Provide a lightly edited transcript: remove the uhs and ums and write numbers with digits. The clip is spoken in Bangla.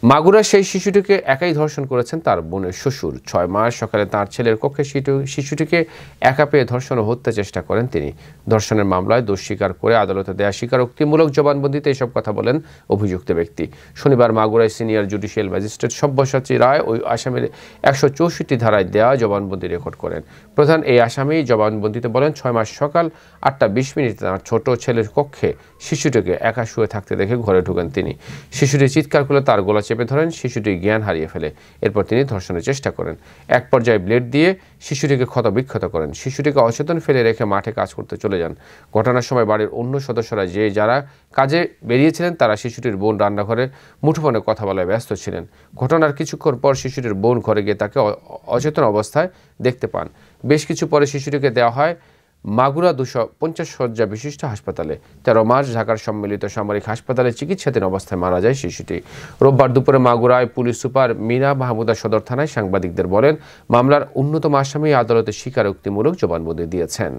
মাগুরার সেই শিশুটিকে একাই ধর্ষণ করেছেন তার বোনের শ্বশুর। ৬ মাস সকালে তার ছেলের কক্ষে শিশুটিকে একা পেয়ে ধর্ষণ ও হত্যা চেষ্টা করেন তিনি। ধর্ষণের মামলায় দোষ স্বীকার করে আদালতে দেয়া স্বীকারোক্তিমূলক জবানবন্দিতে এসব কথা বলেন অভিযুক্ত ব্যক্তি। শনিবার মাগুরায় সিনিয়র জুডিশিয়াল ম্যাজিস্ট্রেট সব্যসাচী রায় ওই আসামির ১৬৪ ধারায় দেওয়া জবানবন্দি রেকর্ড করেন। প্রধান এই আসামি জবানবন্দিতে বলেন, ৬ মাস সকাল ৮টা ২০ মিনিটে তাঁর ছোট ছেলের কক্ষে শিশুটিকে একা শুয়ে থাকতে দেখে ঘরে ঢুকেন তিনি। শিশুটি চিৎকার করলে তার গলা চেপে ধরেন। শিশুটি জ্ঞান হারিয়ে ফেলে। এরপর তিনি ধর্ষণের চেষ্টা করেন। এক পর্যায়ে ব্লেড দিয়ে শিশুটিকে ক্ষতবিক্ষত করেন। শিশুটিকে অচেতন ফেলে রেখে মাঠে কাজ করতে চলে যান। ঘটনার সময় বাড়ির অন্য সদস্যরা যারা কাজে বেরিয়েছিলেন তারা শিশুটির বোন রান্নাঘরে মুঠোফোনে কথা বলায় ব্যস্ত ছিলেন। ঘটনার কিছুক্ষণ পর শিশুটির বোন ঘরে গিয়ে তাকে অচেতন অবস্থায় দেখতে পান। বেশ কিছু পরে শিশুটিকে দেওয়া হয় মাগুরা ২৫০ শয্যা বিশিষ্ট হাসপাতালে। ১৩ মার্চ ঢাকার সম্মিলিত সামরিক হাসপাতালে চিকিৎসাধীন অবস্থায় মারা যায় শিশুটি। রোববার দুপুরে মাগুরায় পুলিশ সুপার মিনা মাহমুদা সদর থানায় সাংবাদিকদের বলেন, মামলার অন্যতম আসামি আদালতে স্বীকারোক্তিমূলক জবানবন্দি দিয়েছেন।